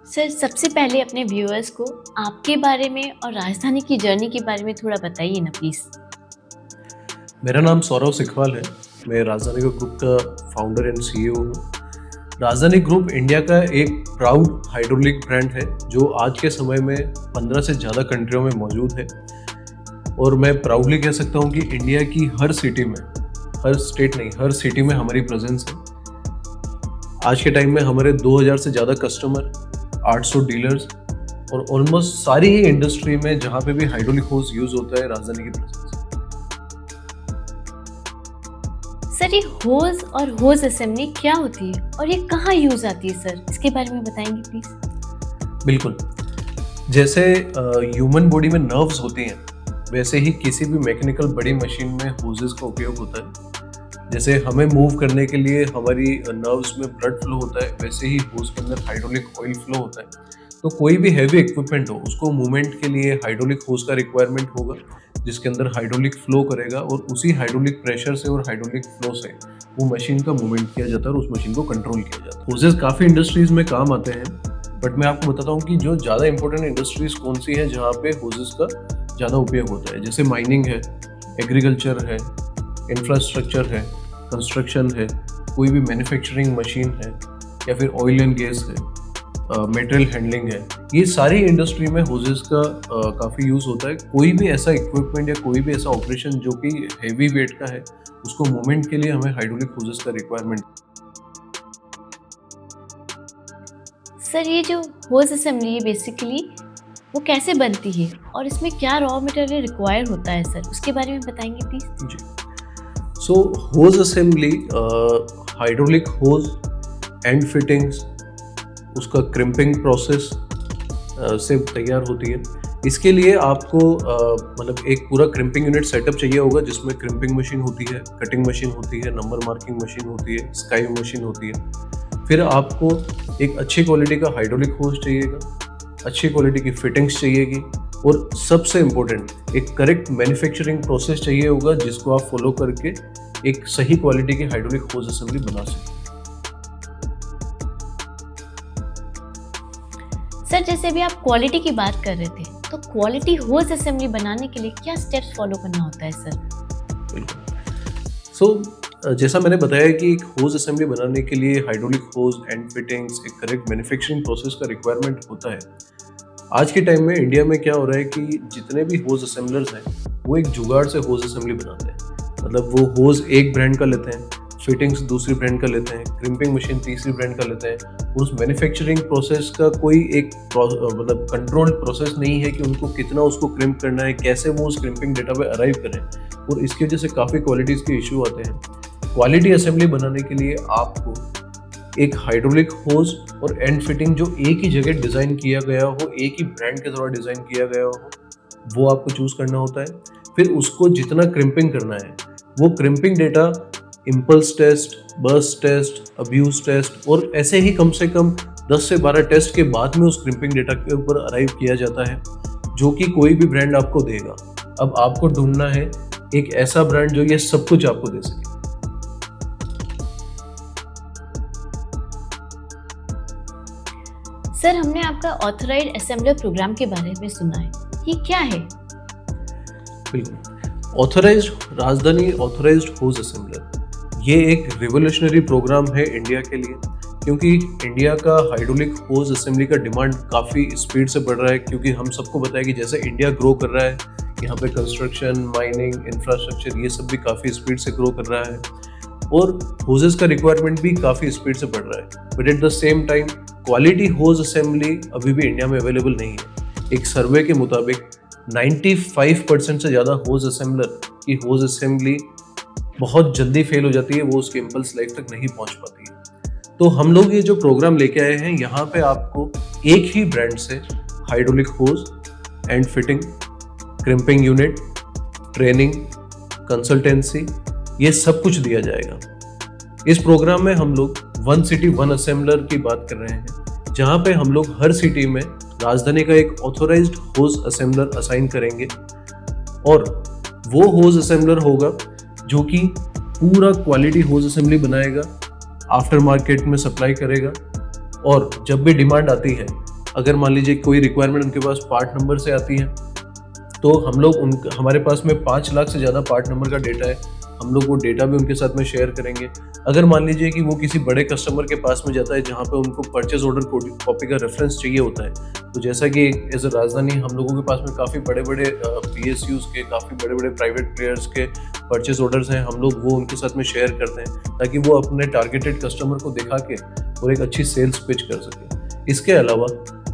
Sir, सबसे पहले अपने व्यूअर्स को आपके बारे में और राजधानी की जर्नी के बारे में थोड़ा बताइए ना प्लीज़। मेरा नाम सौरव सिखवाल है। मैं राजधानी ग्रुप का फाउंडर एंड सीईओ हूँ। राजधानी ग्रुप इंडिया का एक प्राउड हाइड्रोलिक ब्रांड है जो आज के समय में 15 से ज़्यादा कंट्रियों में मौजूद है और मैं प्राउडली कह सकता हूँ कि इंडिया की हर सिटी में, हर स्टेट नहीं, हर सिटी में हमारी प्रेजेंस है। आज के टाइम में हमारे 2000 से ज़्यादा कस्टमर, 800 डीलर्स और ऑलमोस्ट सारी ही इंडस्ट्री में जहाँ पे भी हाइड्रोलिक होस यूज़ होता है, राजधानी की प्रेजेंस है। सर, ये होज़ और होज़ असेंबली क्या होती है और ये कहाँ यूज़ आती है सर? इसके बारे में बताएंगे प्लीज़। बिल्कुल। जैसे ह्यूमन बॉडी में नर्व्स होती हैं, वैसे ही किसी भी मैकेनिकल बड़ी मशीन में होजेस का उपयोग होता है। जैसे हमें मूव करने के लिए हमारी नर्व्स में ब्लड फ्लो होता है, वैसे ही होज के अंदर हाइड्रोलिक ऑयल फ्लो होता है। तो कोई भी हैवी इक्विपमेंट हो, उसको मूवमेंट के लिए हाइड्रोलिक होज का रिक्वायरमेंट होगा, जिसके अंदर हाइड्रोलिक फ्लो करेगा और उसी हाइड्रोलिक प्रेशर से और हाइड्रोलिक फ्लो से वो मशीन का मूवमेंट किया जाता है और उस मशीन को कंट्रोल किया जाता है। होजेस काफ़ी इंडस्ट्रीज में काम आते हैं, बट मैं आपको बताता हूँ कि जो ज़्यादा इंपॉर्टेंट इंडस्ट्रीज कौन सी है जहाँ पे होजेस का ज़्यादा उपयोग होता है। जैसे माइनिंग है, एग्रीकल्चर है, इंफ्रास्ट्रक्चर है, कंस्ट्रक्शन है, कोई भी मैन्युफैक्चरिंग मशीन है, या फिर ऑयल एंड गैस है, मटेरियल हैंडलिंग है। ये सारी इंडस्ट्री में होजेस का काफ़ी यूज़ होता है। कोई भी ऐसा इक्विपमेंट या कोई भी ऐसा ऑपरेशन जो कि हैवी वेट का है, उसको मूवमेंट के लिए हमें हाइड्रोलिक होजेस का रिक्वायरमेंट। सर, ये जो होज़ असेंबली है बेसिकली वो कैसे बनती है और इसमें क्या रॉ मटेरियल रिक्वायर होता है सर? उसके बारे में बताएंगे प्लीज़। जी। So hose assembly, hydraulic hose and fittings, उसका क्रिम्पिंग प्रोसेस से तैयार होती है। इसके लिए आपको मतलब एक पूरा क्रिम्पिंग यूनिट सेटअप चाहिए होगा, जिसमें क्रिम्पिंग मशीन होती है, कटिंग मशीन होती है, नंबर मार्किंग मशीन होती है, स्काई मशीन होती है। फिर आपको एक अच्छी क्वालिटी का हाइड्रोलिक होज चाहिएगा, अच्छी क्वालिटी की फिटिंग्स चाहिएगी और सबसे इम्पोर्टेंट एक करेक्ट मैन्युफैक्चरिंग प्रोसेस चाहिए होगा, जिसको आप फॉलो करके एक सही क्वालिटी की हाइड्रोलिक होज असेंबली बना सकें। सर, जैसे अभी आप क्वालिटी की बात कर रहे थे, तो क्वालिटी होज़ असेंबली बनाने के लिए क्या स्टेप्स फॉलो करना होता है सर? बिल्कुल। सो जैसा मैंने बताया कि एक होज असेंबली बनाने के लिए हाइड्रोलिक होज एंड फिटिंग्स, एक करेक्ट मैन्युफैक्चरिंग प्रोसेस का रिक्वायरमेंट होता है। आज के टाइम में इंडिया में क्या हो रहा है कि जितने भी होज असेंबलर्स हैं, वो एक जुगाड़ से होज असेंबली बनाते हैं। मतलब वो होज एक ब्रांड का लेते हैं, फिटिंग्स दूसरी ब्रांड का लेते हैं, क्रिम्पिंग मशीन तीसरी ब्रांड का लेते हैं। उस मैन्युफैक्चरिंग प्रोसेस का कोई एक मतलब कंट्रोल्ड प्रोसेस नहीं है कि उनको कितना उसको क्रिम्प करना है, कैसे वो उस क्रिम्पिंग डेटा पे अराइव करें, और इसकी वजह से काफ़ी क्वालिटीज़ के इशू आते हैं। क्वालिटी असेंबली बनाने के लिए आपको एक हाइड्रोलिक होज और एंड फिटिंग जो एक ही जगह डिज़ाइन किया गया हो, एक ही ब्रांड के द्वारा डिज़ाइन किया गया हो, वो आपको चूज़ करना होता है। फिर उसको जितना क्रिम्पिंग करना है, वो crimping data impulse test, burst test, abuse test और ऐसे ही कम से कम 10 से 12 टेस्ट के बाद में उस क्रिम्पिंग डेटा के ऊपर अराइव किया जाता है, जो कि कोई भी ब्रांड आपको देगा। अब आपको ढूंढना है एक ऐसा ब्रांड जो ये सब कुछ आपको दे सके। सर, हमने आपका ऑथराइज्ड असेंबलर प्रोग्राम के बारे में सुना है, ये क्या है? बिल्कुल। ऑथराइज्ड राजधानी ऑथराइज्ड होज असेंबलर, ये एक रिवोल्यूशनरी प्रोग्राम है इंडिया के लिए, क्योंकि इंडिया का हाइड्रोलिक होज असेंबली का डिमांड काफ़ी स्पीड से बढ़ रहा है। क्योंकि हम सबको पता है कि जैसे इंडिया ग्रो कर रहा है, यहाँ पे कंस्ट्रक्शन, माइनिंग, इंफ्रास्ट्रक्चर ये सब भी काफ़ी स्पीड से ग्रो कर रहा है और होजेस का रिक्वायरमेंट भी काफ़ी स्पीड से बढ़ रहा है। But at the same time quality hose assembly अभी भी इंडिया में अवेलेबल नहीं है। एक सर्वे के मुताबिक 95% से ज़्यादा होज असेंबलर की होज असेंबली बहुत जल्दी फेल हो जाती है, वो उसके इम्पल्स लाइफ तक नहीं पहुंच पाती है। तो हम लोग ये जो प्रोग्राम लेके आए हैं, यहाँ पे आपको एक ही ब्रांड से hydraulic hose and fitting, crimping unit, training, consultancy, ये सब कुछ दिया जाएगा। इस प्रोग्राम में हम लोग वन सिटी वन असेंबलर की बात कर रहे हैं, जहाँ पे हम लोग हर सिटी में राजधानी का एक ऑथोराइज्ड होज असेंबलर असाइन करेंगे और वो होज असेंबलर होगा जो कि पूरा क्वालिटी होज असेंबली बनाएगा, आफ्टर मार्केट में सप्लाई करेगा और जब भी डिमांड आती है, अगर मान लीजिए कोई रिक्वायरमेंट उनके पास पार्ट नंबर से आती है, तो हम लोग उन हमारे पास में 5 लाख से ज़्यादा पार्ट नंबर का डेटा है, हम लोग वो डेटा भी उनके साथ में शेयर करेंगे। अगर मान लीजिए कि वो किसी बड़े कस्टमर के पास में जाता है जहाँ पे उनको परचेज़ ऑर्डर कॉपी का रेफरेंस चाहिए होता है, तो जैसा कि एज़ अ राजधानी हम लोगों के पास में काफ़ी बड़े-बड़े पीएसयूज़ के, काफ़ी बड़े-बड़े प्राइवेट प्लेयर्स के परचेज़ ऑर्डर्स हैं, हम लोग वो उनके साथ में शेयर करते हैं ताकि वो अपने टारगेटेड कस्टमर को दिखा के और एक अच्छी सेल्स पिच कर सकें। इसके अलावा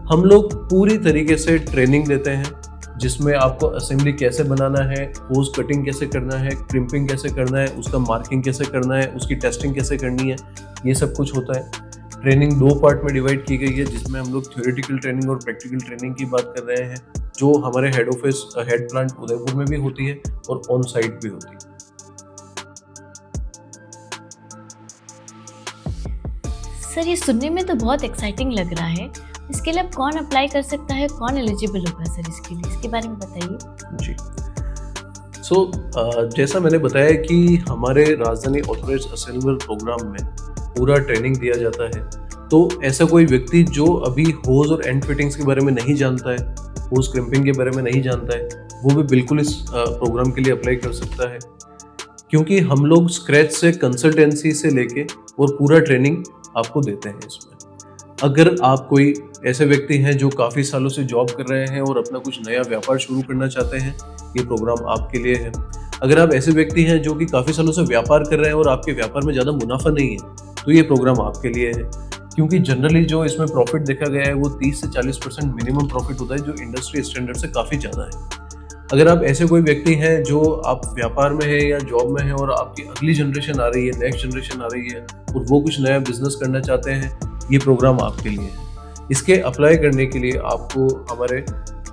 हम लोग पूरी तरीके से ट्रेनिंग देते हैं, जिसमें आपको असेंबली कैसे बनाना है, होज कटिंग कैसे करना है, क्रिम्पिंग कैसे करना है, उसका मार्किंग कैसे करना है, उसकी टेस्टिंग कैसे करनी है, ये सब कुछ होता है। ट्रेनिंग 2 पार्ट में डिवाइड की गई है, जिसमें हम लोग थ्योरेटिकल ट्रेनिंग और प्रैक्टिकल ट्रेनिंग की बात कर रहे हैं, जो हमारे हेड प्लांट उदयपुर में भी होती है और ऑन साइट भी होती है। सर, ये सुनने में तो बहुत एक्साइटिंग लग रहा है। इसके लिए अब कौन अप्लाई कर सकता है, कौन एलिजिबल होगा सर इसके लिए? इसके बारे में बताइए। जी। जैसा मैंने बताया कि हमारे राजधानी ऑथराइज्ड असेंबलर प्रोग्राम में पूरा ट्रेनिंग दिया जाता है, तो ऐसा कोई व्यक्ति जो अभी होज और एंड फिटिंग्स के बारे में नहीं जानता है, होज क्रिम्पिंग के बारे में नहीं जानता है, वो भी बिल्कुल इस प्रोग्राम के लिए अप्लाई कर सकता है, क्योंकि हम लोग स्क्रैच से कंसल्टेंसी से लेके और पूरा ट्रेनिंग आपको देते हैं इसमें। अगर आप कोई ऐसे व्यक्ति हैं जो काफ़ी सालों से जॉब कर रहे हैं और अपना कुछ नया व्यापार शुरू करना चाहते हैं, ये प्रोग्राम आपके लिए है। अगर आप ऐसे व्यक्ति हैं जो कि काफ़ी सालों से व्यापार कर रहे हैं और आपके व्यापार में ज़्यादा मुनाफा नहीं है, तो ये प्रोग्राम आपके लिए है, क्योंकि जनरली जो इसमें प्रॉफिट देखा गया है वो 30 से 40% मिनिमम प्रॉफिट होता है, जो इंडस्ट्री स्टैंडर्ड से काफ़ी ज़्यादा है। अगर आप ऐसे कोई व्यक्ति हैं जो आप व्यापार में है या जॉब में है और आपकी अगली जनरेशन आ रही है, नेक्स्ट जनरेशन आ रही है और वो कुछ नया बिजनेस करना चाहते हैं, ये प्रोग्राम आपके लिए है। इसके अप्लाई करने के लिए आपको हमारे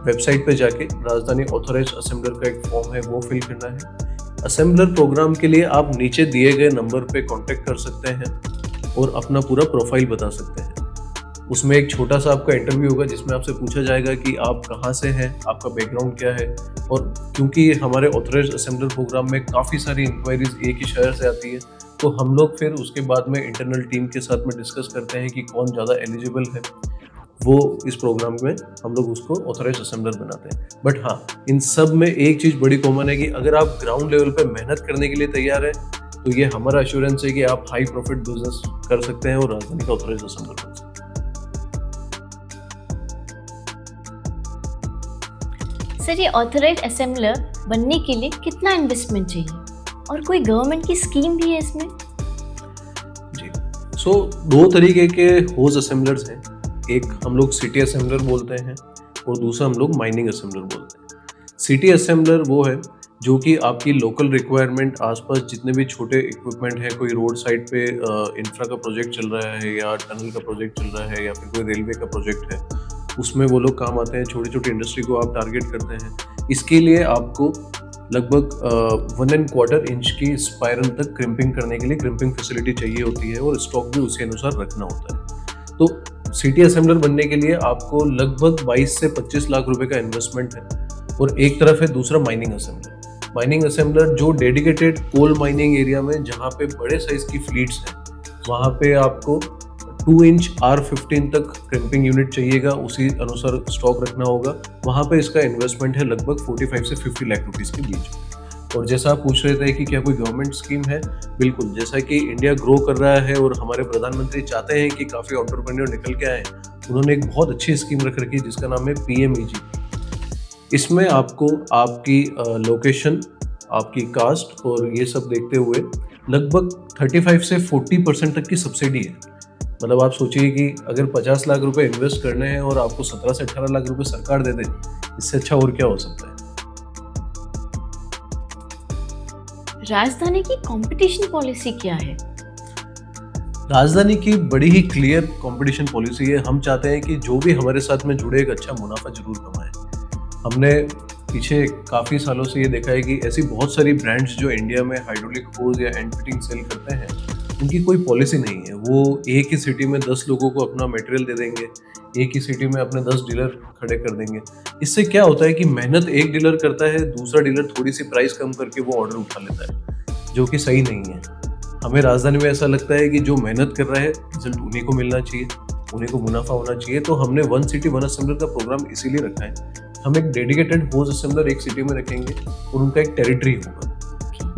वेबसाइट पे जाके राजधानी ऑथराइज्ड असेंबलर का एक फॉर्म है वो फिल करना है। असेंबलर प्रोग्राम के लिए आप नीचे दिए गए नंबर पे कांटेक्ट कर सकते हैं और अपना पूरा प्रोफाइल बता सकते हैं। उसमें एक छोटा सा आपका इंटरव्यू होगा जिसमें आपसे पूछा जाएगा कि आप कहाँ से हैं, आपका बैकग्राउंड क्या है, और क्योंकि हमारे ऑथराइज्ड असेंबलर प्रोग्राम में काफ़ी सारी इंक्वायरीज एक ही शहर से आती है, तो हम लोग फिर उसके बाद में इंटरनल टीम के साथ में डिस्कस करते हैं कि कौन ज़्यादा एलिजिबल है, वो इस प्रोग्राम में हम लोग उसको ऑथराइज्ड असेंबलर बनाते हैं। बट हाँ, इन सब में एक चीज़ बड़ी कॉमन है कि अगर आप ग्राउंड लेवल पे मेहनत करने के लिए तैयार हैं, तो ये हमारा एश्योरेंस है कि आप हाई प्रॉफिट बिजनेस कर सकते हैं और राजधानी का ऑथराइज्ड असेंबलर बन सकते हैं। सर, ये ऑथराइज्ड असेंबलर बनने के लिए कितना इन्वेस्टमेंट चाहिए और कोई गवर्नमेंट की स्कीम भी है इसमें? जी, दो तरीके के होज असेंबलर्स हैं। एक हम लोग सिटी असेंबलर बोलते हैं और दूसरा हम लोग माइनिंग असेंबलर बोलते हैं। सिटी असेंबलर वो है जो कि आपकी लोकल रिक्वायरमेंट, आसपास जितने भी छोटे इक्विपमेंट हैं, कोई रोड साइड पे इंफ्रा का प्रोजेक्ट चल रहा है या टनल का प्रोजेक्ट चल रहा है या फिर कोई रेलवे का प्रोजेक्ट है, उसमें वो लोग काम आते हैं। छोटी छोटी इंडस्ट्री को आप टारगेट करते हैं। इसके लिए आपको लगभग 1¼ इंच की स्पायरल तक क्रिम्पिंग करने के लिए क्रिम्पिंग फैसिलिटी चाहिए होती है और स्टॉक भी उसी अनुसार रखना होता है। तो सिटी असेंबलर बनने के लिए आपको लगभग 22 से 25 लाख रुपए का इन्वेस्टमेंट है। और एक तरफ है दूसरा माइनिंग असेंबलर। माइनिंग असेंबलर जो डेडिकेटेड कोल माइनिंग एरिया में जहाँ पे बड़े साइज की फ्लीट्स हैं, वहाँ पे आपको 2 इंच R15 तक क्रिम्पिंग यूनिट चाहिएगा, उसी अनुसार स्टॉक रखना होगा। वहाँ पे इसका इन्वेस्टमेंट है लगभग 45 से 50 लाख रुपीस के बीच। और जैसा आप पूछ रहे थे कि क्या कोई गवर्नमेंट स्कीम है, बिल्कुल। जैसा कि इंडिया ग्रो कर रहा है और हमारे प्रधानमंत्री चाहते हैं कि काफ़ी एंटरप्रेन्योर निकल के आए, उन्होंने एक बहुत अच्छी स्कीम रख रखी है जिसका नाम है PMEG। इसमें आपको आपकी लोकेशन, आपकी कास्ट और ये सब देखते हुए लगभग 35 से 40% तक की सब्सिडी है। मतलब आप सोचिए कि अगर 50 लाख रुपए इन्वेस्ट करने हैं और आपको 17 से 18 लाख रुपए सरकार दे दे, इससे अच्छा और क्या हो सकता है। राजधानी की कंपटीशन पॉलिसी क्या है? राजधानी की बड़ी ही क्लियर कंपटीशन पॉलिसी है। हम चाहते हैं कि जो भी हमारे साथ में जुड़े एक अच्छा मुनाफा जरूर कमाए। हमने पीछे काफ़ी सालों से ये देखा है कि ऐसी बहुत सारी ब्रांड्स जो इंडिया में हाइड्रोलिक होज या एंड फिटिंग सेल करते हैं, उनकी कोई पॉलिसी नहीं है। वो एक ही सिटी में 10 लोगों को अपना मटेरियल दे देंगे, एक ही सिटी में अपने 10 डीलर खड़े कर देंगे। इससे क्या होता है कि मेहनत एक डीलर करता है, दूसरा डीलर थोड़ी सी प्राइस कम करके वो ऑर्डर उठा लेता है, जो कि सही नहीं है। हमें राजधानी में ऐसा लगता है कि जो मेहनत कर रहा है रिजल्ट उन्हीं को मिलना चाहिए उन्हीं को मुनाफा होना चाहिए। तो हमने वन सिटी वन असेंबलर का प्रोग्राम इसीलिए रखा है। हम एक डेडिकेटेड होज असेंबलर एक सिटी में रखेंगे और उनका एक टेरिटरी होगा।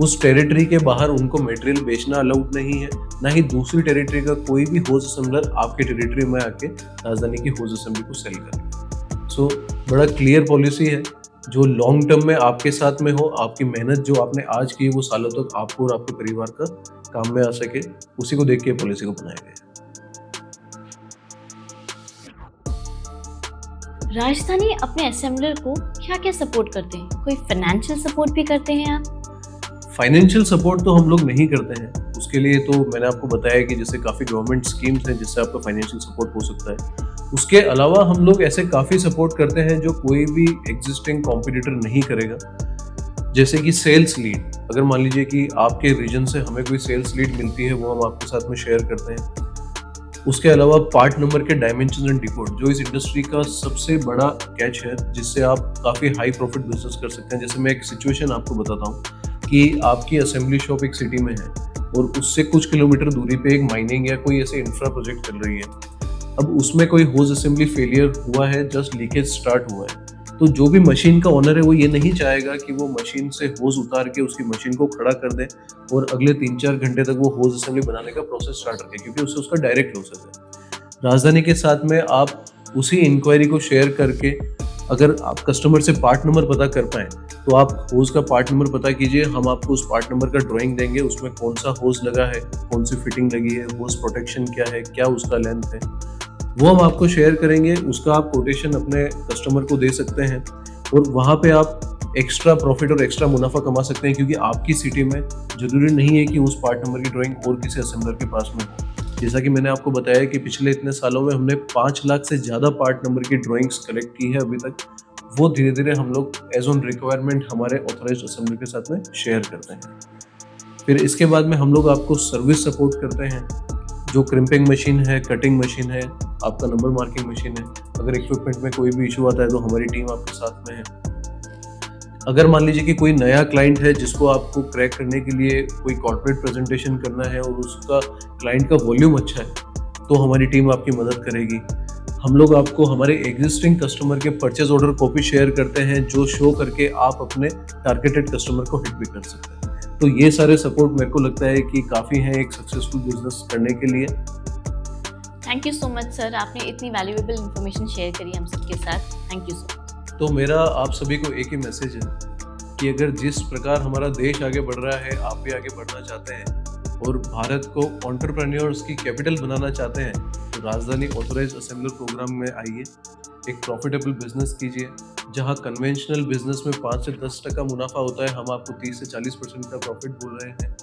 उस टेरिटरी के बाहर उनको मटेरियल बेचना अलाउड नहीं है, ना ही दूसरी टेरिटरी का कोई भी होज असेंबलर आपके टेरिटरी में आके राजधानी की होज असेंबली को सेल करेगा। सो बड़ा क्लियर पॉलिसी है जो लॉन्ग टर्म में आपके साथ में हो, आपकी मेहनत जो आपने आज की वो सालों तक आपको और आपके परिवार का काम में आ सके, उसी को देख के पॉलिसी को बनाया गया है। राजधानी अपने असेंबलर को क्या-क्या सपोर्ट करते हैं? कोई फाइनेंशियल सपोर्ट भी करते हैं आप? फाइनेंशियल सपोर्ट तो हम लोग नहीं करते हैं। उसके लिए तो मैंने आपको बताया कि जैसे काफ़ी गवर्नमेंट स्कीम्स हैं जिससे आपका फाइनेंशियल सपोर्ट हो सकता है। उसके अलावा हम लोग ऐसे काफ़ी सपोर्ट करते हैं जो कोई भी एग्जिस्टिंग कॉम्पिटिटर नहीं करेगा। जैसे कि सेल्स लीड, अगर मान लीजिए कि आपके रीजन से हमें कोई सेल्स लीड मिलती है, वो हम आपके साथ में शेयर करते हैं। उसके अलावा पार्ट नंबर के डायमेंशन एंड डिकोड, जो इस इंडस्ट्री का सबसे बड़ा कैच है जिससे आप काफ़ी हाई प्रॉफिट बिजनेस कर सकते हैं। जैसे मैं एक सिचुएशन आपको बताता हूँ कि आपकी असेंबली शॉप एक सिटी में है और उससे कुछ किलोमीटर दूरी पे एक माइनिंग या कोई ऐसे इंफ्रा प्रोजेक्ट चल रही है। अब उसमें कोई होज असेंबली फेलियर हुआ है, जस्ट लीकेज स्टार्ट हुआ है, तो जो भी मशीन का ओनर है वो ये नहीं चाहेगा कि वो मशीन से होज उतार के उसकी मशीन को खड़ा कर दे और अगले 3-4 घंटे तक वो होज असेंबली बनाने का प्रोसेस स्टार्ट रखे, क्योंकि उससे उसका डायरेक्ट लॉसेस है। राजधानी के साथ में आप उसी इंक्वायरी को शेयर करके अगर आप कस्टमर से पार्ट नंबर पता कर पाएँ तो आप होज का पार्ट नंबर पता कीजिए, हम आपको उस पार्ट नंबर का ड्राइंग देंगे, उसमें कौन सा होज लगा है, कौन सी फिटिंग लगी है, होज प्रोटेक्शन क्या है, क्या उसका लेंथ है, वो हम आपको शेयर करेंगे। उसका आप कोटेशन अपने कस्टमर को दे सकते हैं और वहाँ पे आप एक्स्ट्रा प्रॉफिट और एक्स्ट्रा मुनाफा कमा सकते हैं, क्योंकि आपकी सिटी में ज़रूरी नहीं है कि उस पार्ट नंबर की ड्राइंग और किसी असेंबलर के पास में हो। जैसा कि मैंने आपको बताया कि पिछले इतने सालों में हमने 5 लाख से ज़्यादा पार्ट नंबर की ड्राइंग्स कलेक्ट की है अभी तक। वो धीरे धीरे हम लोग एज ऑन रिक्वायरमेंट हमारे ऑथराइज्ड असेंबलर के साथ में शेयर करते हैं। फिर इसके बाद में हम लोग आपको सर्विस सपोर्ट करते हैं, जो क्रिम्पिंग मशीन है, कटिंग मशीन है, आपका नंबर मार्किंग मशीन है। अगर इक्विपमेंट में कोई भी इशू आता है तो हमारी टीम आपके साथ में है। अगर मान लीजिए कि कोई नया क्लाइंट है जिसको आपको क्रैक करने के लिए कोई कॉर्पोरेट प्रेजेंटेशन करना है और उसका क्लाइंट का वॉल्यूम अच्छा है, तो हमारी टीम आपकी मदद करेगी। हम लोग आपको हमारे एग्जिस्टिंग कस्टमर के परचेज ऑर्डर कॉपी शेयर करते हैं, जो शो करके आप अपने टारगेटेड कस्टमर को हिट भी कर सकते हैं। तो ये सारे सपोर्ट मेरे को लगता है कि काफ़ी हैं एक सक्सेसफुल बिजनेस करने के लिए। Thank you so much sir, आपने इतनी वैल्यूएबल इन्फॉर्मेशन शेयर करी हम सबके साथ। Thank you so much. तो मेरा आप सभी को एक ही मैसेज है कि अगर जिस प्रकार हमारा देश आगे बढ़ रहा है, आप भी आगे बढ़ना चाहते हैं और भारत को एंटरप्रेन्योर्स की कैपिटल बनाना चाहते हैं, तो राजधानी ऑथराइज्ड असेंबलर प्रोग्राम में आइए, एक प्रॉफिटेबल बिजनेस कीजिए। जहां कन्वेंशनल बिजनेस में 5 से 10% मुनाफा होता है, हम आपको 30 से 40% का प्रॉफिट बोल रहे हैं।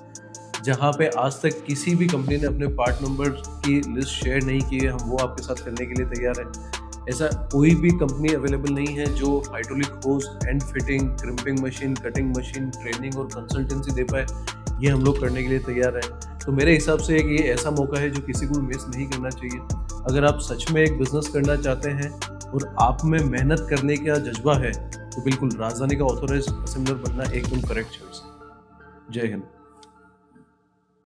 जहां पे आज तक किसी भी कंपनी ने अपने पार्ट नंबर की लिस्ट शेयर नहीं की है, हम वो आपके साथ करने के लिए तैयार हैं। ऐसा कोई भी कंपनी अवेलेबल नहीं है जो hydraulic hose, and fitting, crimping machine, cutting machine, training और कंसल्टेंसी दे पाए। ये हम लोग करने के लिए तैयार हैं। तो मेरे हिसाब से एक ये ऐसा मौका है जो किसी को मिस नहीं करना चाहिए। अगर आप सच में एक बिजनेस करना चाहते हैं और आप में मेहनत करने का जज्बा है, तो बिल्कुल राजधानी का ऑथराइज्ड असेंबलर बनना एकदम करेक्ट चॉइस है। जय हिंद।